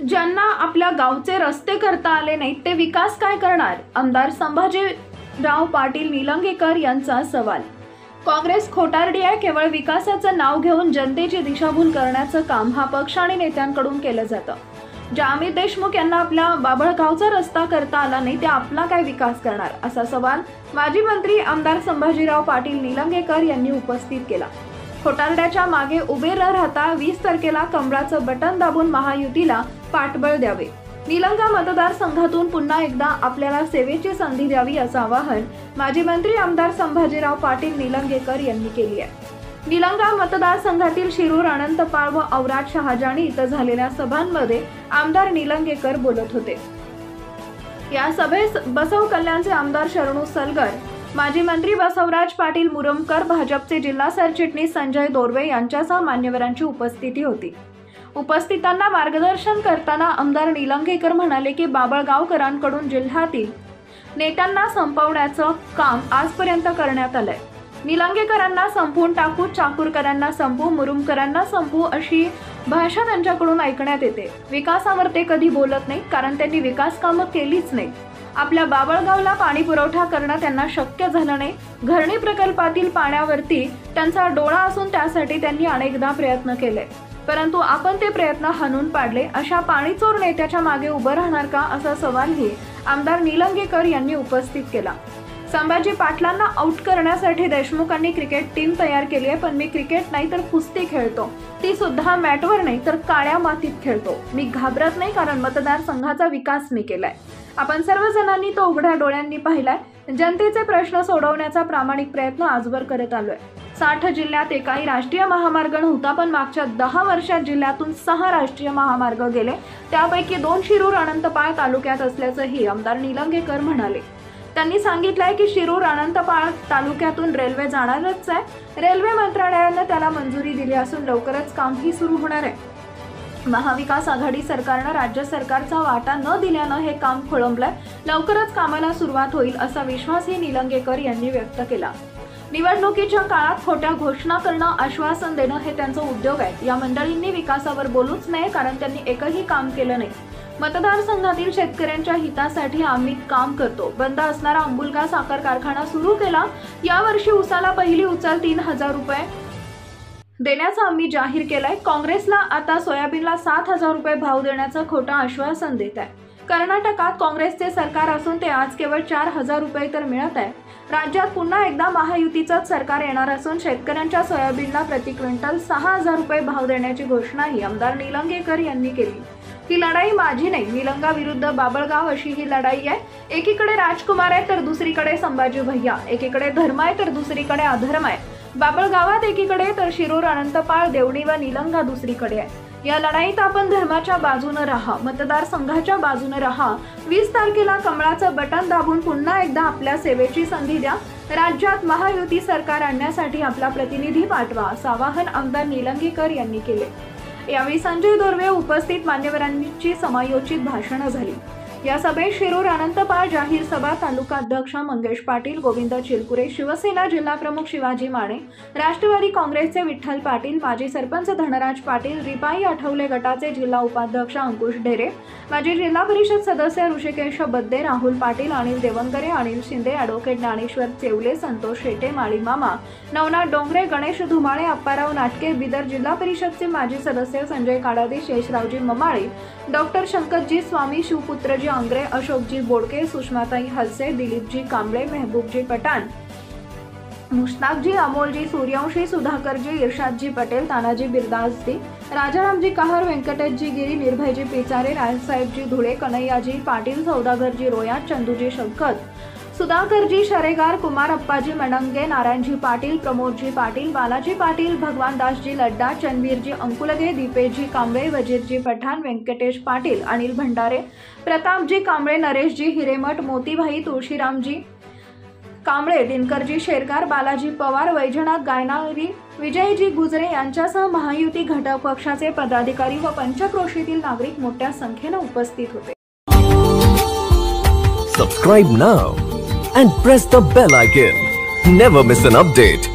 ज्यांना आपल्या गावचे रस्ते करता आले नाहीत ते विकास काय करणार? आमदार संभाजीराव पाटील निलंगेकर यांचा सवाल। काँग्रेस खोटारडी आहे। केवळ विकासाचं नाव घेऊन जनतेची दिशाभूल करण्याचं काम हा पक्ष आणि नेत्यांकडून केलं जातं। ज्या अमित देशमुख यांना आपल्या बाबळगावचा रस्ता करता आला नाही ते आपला काय विकास करणार, असा सवाल माजी मंत्री आमदार संभाजीराव पाटील निलंगेकर यांनी उपस्थित केला। खोटारड्याच्या मागे उभे न राहता 20 तारखेला कमळाचं बटन दाबून महायुतीला पाठबळ द्यावे, निलंगा मतदारसंघातून पुन्हा एकदा आपल्याला सेवेची संधी द्यावी असं आवाहन माजी मंत्री आमदार संभाजीराव पाटील निलंगेकर यांनी केली आहे। निलंगा मतदारसंघातील शिरूर, अनंतपाळ व औराद शहाजानी इथं झालेल्या सभांमध्ये आमदार निलंगेकर बोलत होते। या सभेस बसव कल्याणचे आमदार शरणू सलगर, माजी मंत्री बसवराज पाटील मुरुमकर, भाजपचे जिल्हा सरचिटणीस संजय दोरवे यांच्यासह मान्यवरांची उपस्थिती होती। उपस्थितांना मार्गदर्शन करताना आमदार निलंगेकर म्हणाले की बाबळगावकरांकडून जिल्ह्यातील नेत्यांना संपवण्याचं काम आजपर्यंत करण्यात आलंय। निलंगेकरांना संपवून टाकू, चाकूरकरांना संपवू, मुरुमकरांना संपवू अशी भाषा त्यांच्याकडून ऐकण्यात येते। विकासावर ते कधी बोलत नाही, कारण त्यांनी विकास कामं केलीच नाही। आपल्या बाबळगावला पाणी पुरवठा करणं त्यांना शक्य झालं नाही। घरणी प्रकल्पातील पाण्यावरती त्यांचा डोळा असून त्यासाठी त्यांनी अनेकदा प्रयत्न केले, परंतु आपण ते प्रयत्न हाणून पाडले। अशा पाणीचोर नेत्याच्या मागे उभं राहणार का, असा सवालही आमदार निलंगेकर यांनी उपस्थित केला। संभाजी पाटलांना आउट करण्यासाठी देशमुखांनी क्रिकेट टीम तयार केली आहे, पण मी क्रिकेट नाही तर कुस्ती खेळतो, ती सुद्धा मॅटवर नाही तर काळ्या मातीत खेळतो। मी घाबरत नाही, कारण मतदारसंघाचा विकास मी केलाय। आपण सर्वजणांनी तो उघड्या डोळ्यांनी पाहिलाय। जनतेचे प्रश्न सोडवण्याचा प्रामाणिक प्रयत्न आजवर करत आलोय। 60 जिल्ह्यात एकाही राष्ट्रीय महामार्ग नव्हता, पण मागच्या 10 वर्षात जिल्ह्यातून 6 राष्ट्रीय महामार्ग गेले, त्यापैकी 2 शिरूर अनंतपाळ तालुक्यात असल्याचंही आमदार निलंगेकर म्हणाले। त्यांनी सांगितलंय की शिरूर अनंतपाळ तालुक्यातून रेल्वे जाणारच आहे। रेल्वे मंत्रालयाने त्याला मंजुरी दिली असून लवकरच कामही सुरू होणार आहे। महाविकास आघाडी सरकारनं राज्य सरकारचा वाटा न दिल्यानं हे काम खोळंबलंय। लवकरच कामाला सुरुवात होईल असा विश्वासही निलंगेकर यांनी व्यक्त केला। निवडणुकीच्या काळात खोट्या घोषणा करणं, आश्वासन देणं हे त्यांचा उद्योग आहे। या मंडळींनी विकासावर बोलूच नये, कारण त्यांनी एकही काम केलं नाही। मतदारसंघातील शेतकऱ्यांच्या हितासाठी आम्ही काम करतो। बंद असणारा अंबुलगा साखर कारखाना सुरू केला। यावर्षी उसाला पहिली उचल 3000 रुपये देण्याचं आम्ही जाहीर केलंय। काँग्रेसला आता सोयाबीनला 7000 रुपये भाव देण्याचं खोटं आश्वासन देत आहे। कर्नाटकात काँग्रेसचे सरकार असून ते आज केवळ 4000 रुपये तर मिळत आहे। राज्यात पुन्हा एकदा महायुतीचंच सरकार येणार असून शेतकऱ्यांच्या सोयाबीनला प्रति क्विंटल 6000 रुपये भाव देण्याची घोषणाही आमदार निलंगेकर यांनी केली। ही लढाई माझी नाही, निलंगा विरुद्ध बाबळगाव अशी ही लढाई आहे। एकीकडे राजकुमार आहे तर दुसरीकडे संभाजी भैया, एकीकडे धर्म आहे तर दुसरीकडे अधर्म आहे। बाबळगावात एकीकडे तर शिरूर, अनंतपाळ, देवणी व निलंगा दुसरीकडे आहे। या लढाईत आपण धर्माच्या बाजूने राहा, मतदारसंघाच्या बाजूने राहा। 20 तारखेला कमळाचं बटन दाबून पुन्हा एकदा आपल्या सेवेची संधी द्या। राज्यात महायुती सरकार आणण्यासाठी आपला प्रतिनिधी पाठवा, असं आवाहन आमदार निलंगेकर यांनी केले। यावेळी संजय दोरवे उपस्थित मान्यवरांची समायोजित भाषणं झाली। या सभेत शिरूर अनंतपाळ जाहीर सभा तालुका अध्यक्ष मंगेश पाटील, गोविंद चिलकुरे, शिवसेना जिल्हा प्रमुख शिवाजी माने, राष्ट्रवादी काँग्रेसचे विठ्ठल पाटील, माजी सरपंच धनराज पाटील, रिपाई आठवले गटाचे जिल्हा उपाध्यक्ष अंकुश ढेरे, माजी जिल्हा परिषद सदस्य ऋषिकेश बद्दे, राहुल पाटील, अनिल देवंगरे, अनिल शिंदे, ॲडव्होकेट ज्ञानेश्वर चेवले, संतोष शेटे, माळी मामा, नवनाथ डोंगरे, गणेश धुमाळे, अप्पाराव नाटके, बिदर जिल्हा परिषदचे माजी सदस्य संजय काडादी, शेषरावजी ममाळे, डॉक्टर शंकरजी स्वामी, शिवपुत्रजी आंग्रे, अशोकजी बोडके, सुषमाताई हलसे, दिलीपजी कांबळे, मेहबूबजी पठाण, मुश्ताकजी, अमोलजी सूर्यवंशी, सुधाकरजी, इर्शादजी पटेल, तानाजी बिरदासजी, राजारामजी कहार, व्यंकटेशजी गिरी, निर्भयजी पिचारे, रायसाहेबजी धुळे, कन्हैयाजी पाटील, सौदागरजी रोयात, चंदूजी शंकत, सुधाकरजी शरेगार, कुमार अप्पाजी मडंगे, नारायणजी पाटील, प्रमोदजी पाटील, बालाजी पाटील, भगवानदासजी लड्डा, चनवीरजी अंकुलगे, दीपेशजी कांबळे, वजीरजी पठाण, व्यंकटेश पाटील, अनिल भंडारे, प्रतापजी कांबळे, नरेशजी हिरेमठ, मोतीभाई, तुळशीरामजी कांबळे, दिनकरजी शेरगार, बालाजी पवार, वैजनाथ गायनारी, विजयजी गुजरे यांच्यासह महायुती घटक पक्षाचे पदाधिकारी व पंचक्रोशीतील नागरिक मोठ्या संख्येने उपस्थित होते। Subscribe now and press the bell icon. Never miss an update.